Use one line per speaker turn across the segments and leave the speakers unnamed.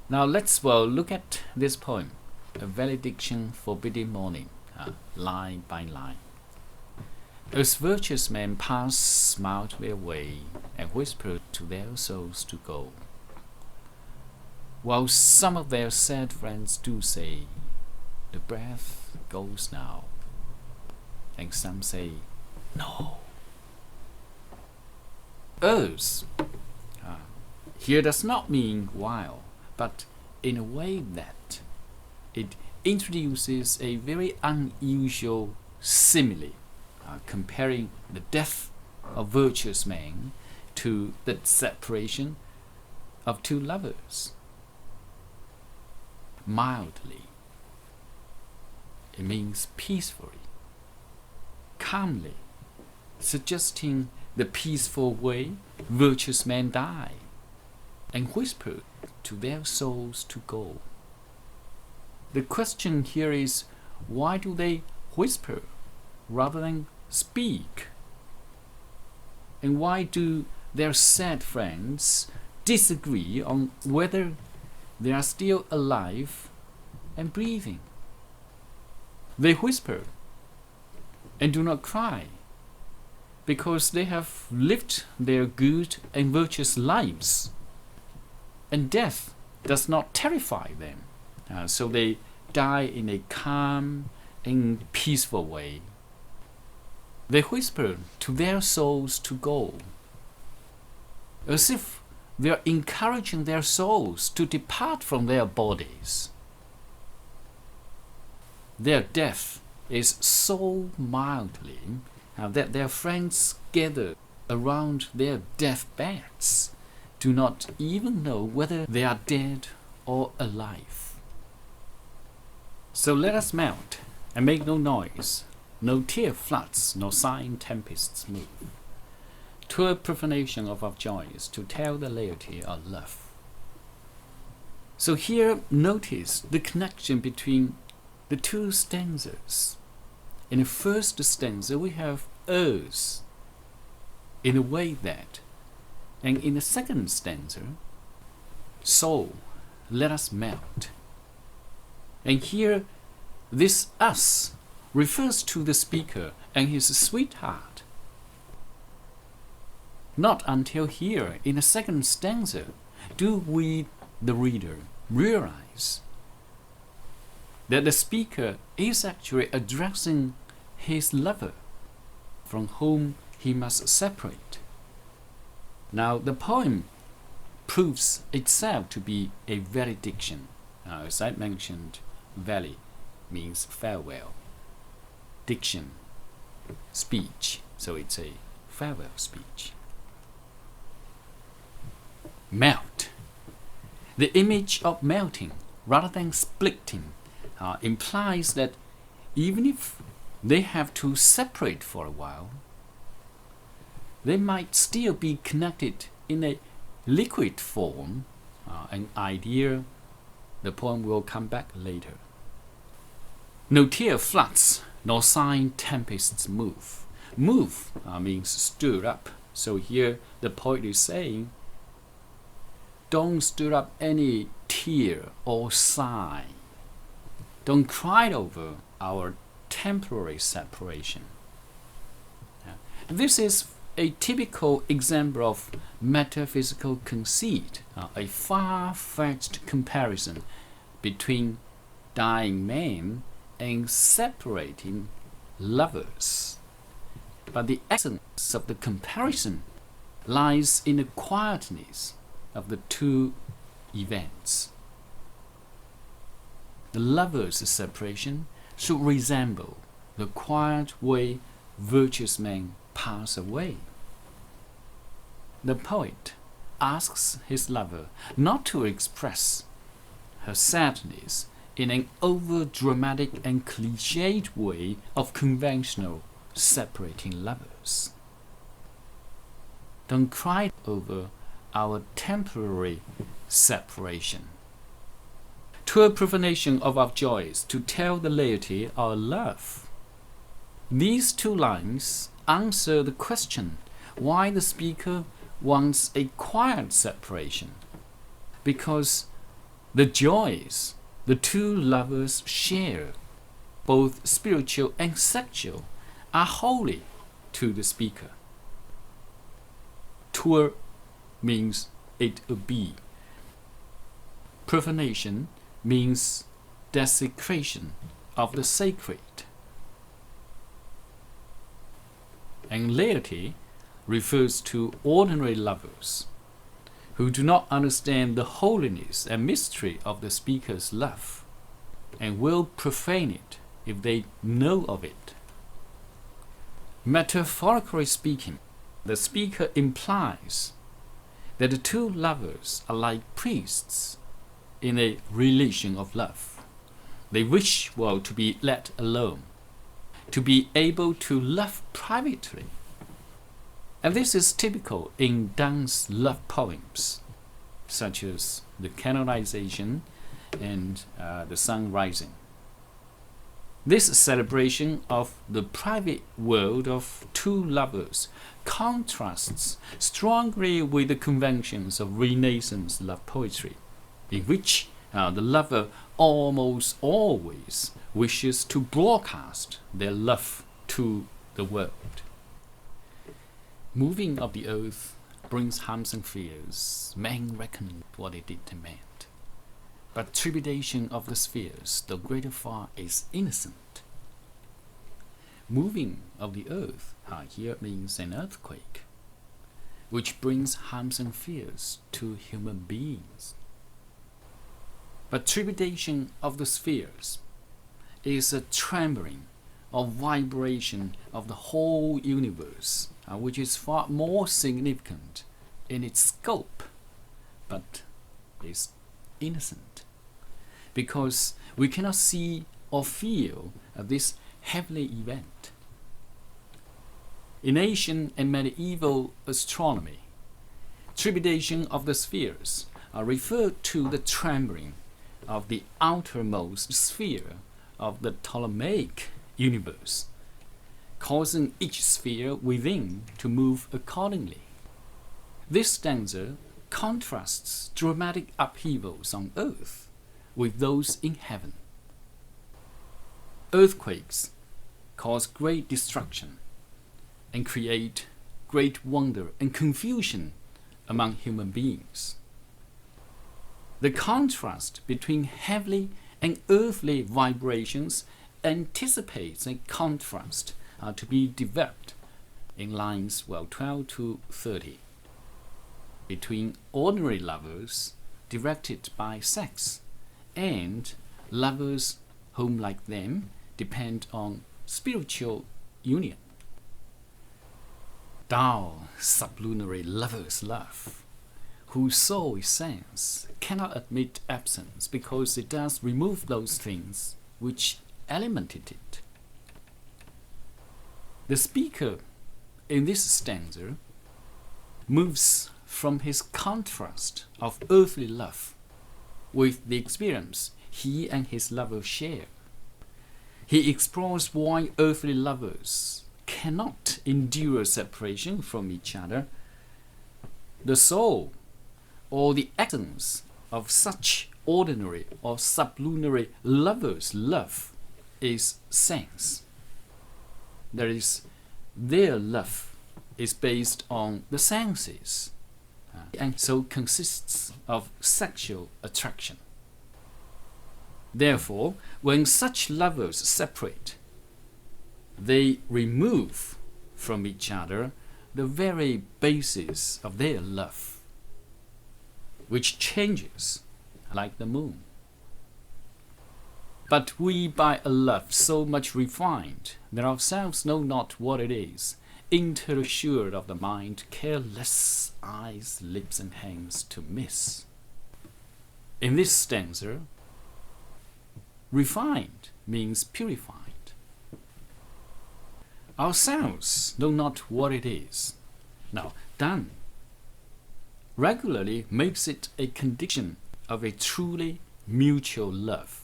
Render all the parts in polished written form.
Now let's look at this poem, a valediction forbidding mourning, line by line. As virtuous men pass, smiled their way, and whispered to their souls to go, while some of their sad friends do say, the breath goes now, and some say, no. As here does not mean while, but in a way that it introduces a very unusual simile, comparing the death of virtuous men to the separation of two lovers. Mildly, it means peacefully, calmly, suggesting the peaceful way virtuous men die, and whispered to their souls to go. The question here is, why do they whisper rather than speak? And why do their sad friends disagree on whether they are still alive and breathing? They whisper and do not cry because they have lived their good and virtuous lives, and death does not terrify them. So they die in a calm and peaceful way. They whisper to their souls to go, as if they are encouraging their souls to depart from their bodies. Their death is so mildly that their friends gathered around their deathbeds do not even know whether they are dead or alive. So let us melt and make no noise, no tear floods, no sighing tempests move, to a profanation of our joys, to tell the laity of love. So here notice the connection between the two stanzas. In the first stanza we have as, in a way that, and in the second stanza, so let us melt. And here this us refers to the speaker and his sweetheart. Not until here in the second stanza do we, the reader, realize that the speaker is actually addressing his lover, from whom he must separate. Now the poem proves itself to be a valediction. As I mentioned, valley means farewell, diction, speech, so it's a farewell speech. Melt. The image of melting rather than splitting implies that even if they have to separate for a while, they might still be connected in a liquid form, an idea the poem will come back later. No tear floods, nor sighing tempests move. Move means stir up. So here the poet is saying, don't stir up any tear or sigh. Don't cry over our temporary separation. This is a typical example of metaphysical conceit, a far-fetched comparison between dying men and separating lovers. But the essence of the comparison lies in the quietness of the two events. The lovers' separation should resemble the quiet way virtuous men pass away. The poet asks his lover not to express her sadness in an over-dramatic and cliched way of conventional separating lovers. Don't cry over our temporary separation. To a profanation of our joys, to tell the laity our love. These two lines answer the question why the speaker wants a quiet separation, because The joys the two lovers share, both spiritual and sexual, are holy to the speaker. Tur means it will be. Profanation means desecration of the sacred. And laity refers to ordinary lovers who do not understand the holiness and mystery of the speaker's love and will profane it if they know of it. Metaphorically speaking, the speaker implies that the two lovers are like priests in a relation of love. They wish, to be let alone, to be able to love privately. And this is typical in Donne's love poems, such as The Canonization and The Sun Rising. This celebration of the private world of two lovers contrasts strongly with the conventions of Renaissance love poetry, in which the lover almost always wishes to broadcast their love to the world. Moving of the earth brings harms and fears, men reckon what it did demand. But trepidation of the spheres, though greater far, is innocent. Moving of the earth here means an earthquake, which brings harms and fears to human beings. But trepidation of the spheres is a trembling or vibration of the whole universe, which is far more significant in its scope, but is innocent, because we cannot see or feel this heavenly event. In ancient and medieval astronomy, trepidation of the spheres referred to the trembling of the outermost sphere of the Ptolemaic universe, causing each sphere within to move accordingly. This stanza contrasts dramatic upheavals on earth with those in heaven. Earthquakes cause great destruction and create great wonder and confusion among human beings. The contrast between heavenly and earthly vibrations anticipates a contrast to be developed in lines 12 to 30 between ordinary lovers directed by sex and lovers whom, like them, depend on spiritual union. Thou, sublunary lover's love, whose soul is sense, cannot admit absence because it does remove those things which elemented it. The speaker in this stanza moves from his contrast of earthly love with the experience he and his lover share. He explores why earthly lovers cannot endure separation from each other. The soul, or the essence of such ordinary or sublunary lovers' love, is sense. That is, their love is based on the senses, and so consists of sexual attraction. Therefore, when such lovers separate, they remove from each other the very basis of their love, which changes like the moon. But we, by a love so much refined that ourselves know not what it is, interassured of the mind, care less eyes, lips, and hands to miss. In this stanza, refined means purified. Ourselves know not what it is. Now, Donne regularly makes it a condition of a truly mutual love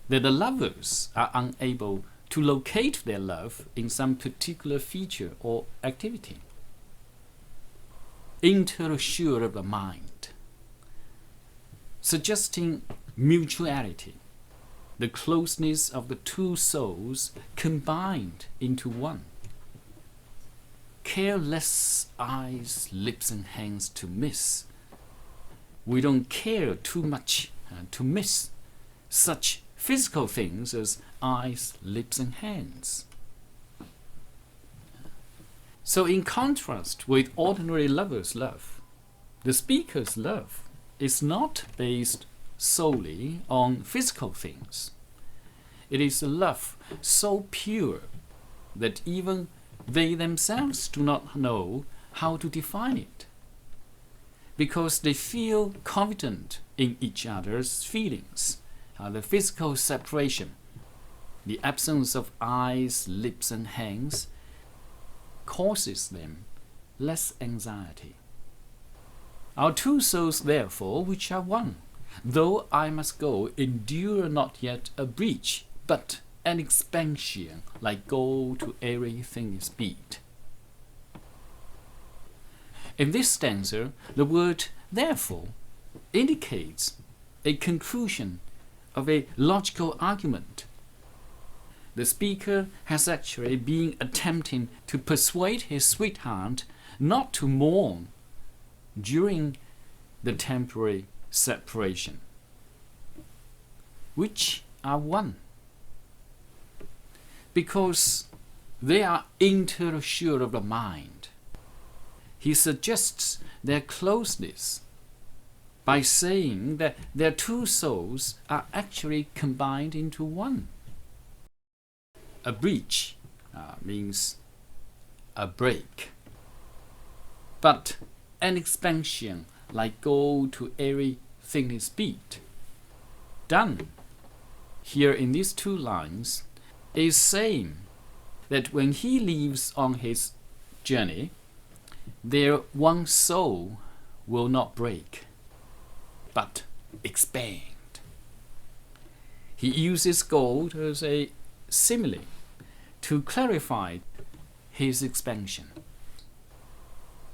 that the lovers are unable to locate their love in some particular feature or activity. Interassured of the mind. suggesting mutuality, the closeness of the two souls combined into one. Careless eyes, lips, and hands to miss. We don't care too much to miss such physical things as eyes, lips, and hands. So in contrast with ordinary lovers' love, the speaker's love is not based solely on physical things. It is a love so pure that even they themselves do not know how to define it, because they feel confident in each other's feelings. The physical separation, the absence of eyes, lips, and hands causes them less anxiety. Our two souls, therefore, which are one, though I must go, endure not yet a breach, but an expansion, like gold to everything is beat. In this stanza, the word therefore indicates a conclusion of a logical argument. The speaker has actually been attempting to persuade his sweetheart not to mourn during the temporary separation, which are one, because they are intersure of the mind. He suggests their closeness by saying that their two souls are actually combined into one. A breach means a break, but an expansion, like gold to everything is beat. Donne, here in these two lines, is saying that when he leaves on his journey, their one soul will not break, but expand. He uses gold as a simile to clarify his expansion.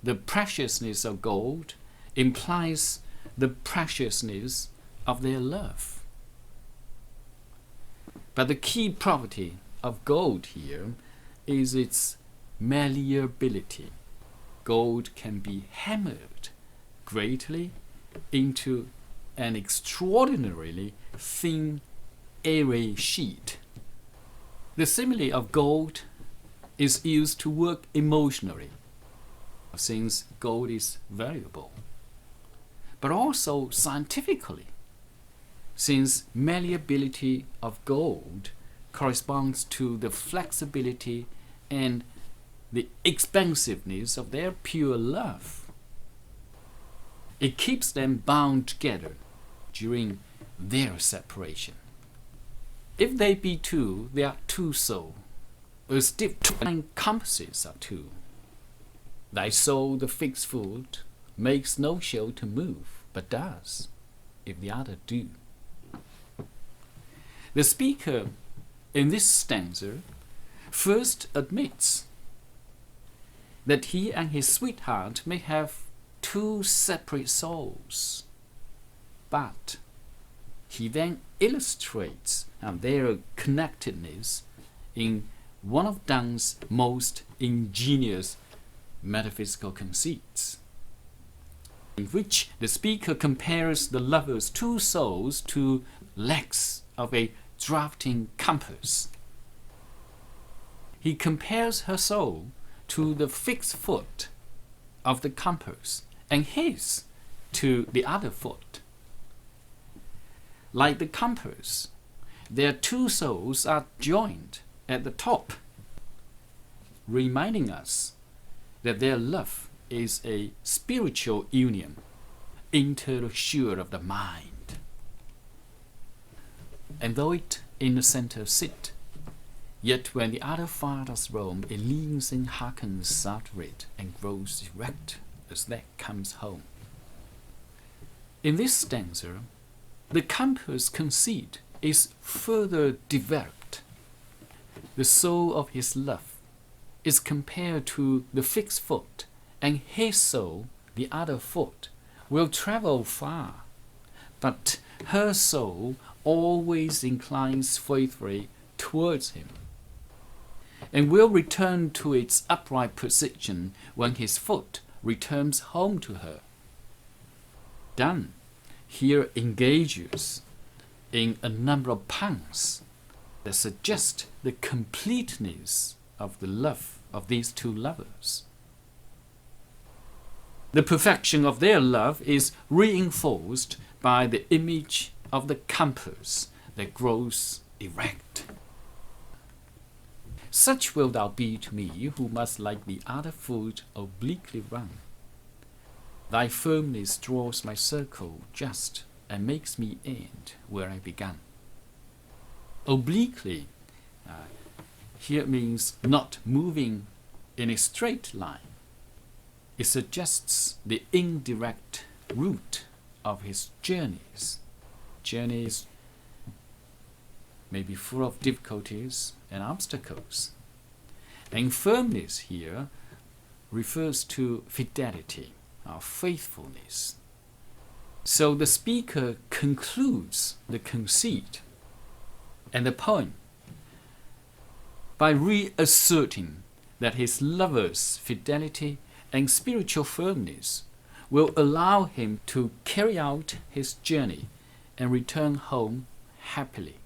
The preciousness of gold implies the preciousness of their love. But the key property of gold here is its malleability. Gold can be hammered greatly into an extraordinarily thin, airy sheet. The simile of gold is used to work emotionally, since gold is valuable, but also scientifically, since malleability of gold corresponds to the flexibility and the expansiveness of their pure love. It keeps them bound together during their separation. If they be two, they are two souls, as deep compasses are two. Thy soul, the fixed foot, makes no show to move, but does, if the other do. The speaker in this stanza first admits that he and his sweetheart may have two separate souls, but he then illustrates their connectedness in one of Donne's most ingenious metaphysical conceits, in which the speaker compares the lover's two souls to legs of a drafting compass. He compares her soul to the fixed foot of the compass and his to the other foot. Like the compass, their two souls are joined at the top, reminding us that their love is a spiritual union, intersure of the mind. And though it in the center sit, yet when the other far does roam, it leans and hearkens after it, and grows erect as that comes home. In this stanza, the compass conceit is further developed. The soul of his love is compared to the fixed foot, and his soul, the other foot, will travel far, but her soul always inclines faithfully towards him, and will return to its upright position when his foot returns home to her. Donne here engages in a number of puns that suggest the completeness of the love of these two lovers. The perfection of their love is reinforced by the image of the compass that grows erect. Such wilt thou be to me, who must like the other foot obliquely run. Thy firmness draws my circle just, and makes me end where I began. Obliquely here means not moving in a straight line. It suggests the indirect route of his journeys. Journeys may be full of difficulties and obstacles. And firmness here refers to fidelity, or faithfulness. So the speaker concludes the conceit and the poem by reasserting that his lover's fidelity and spiritual firmness will allow him to carry out his journey and return home happily.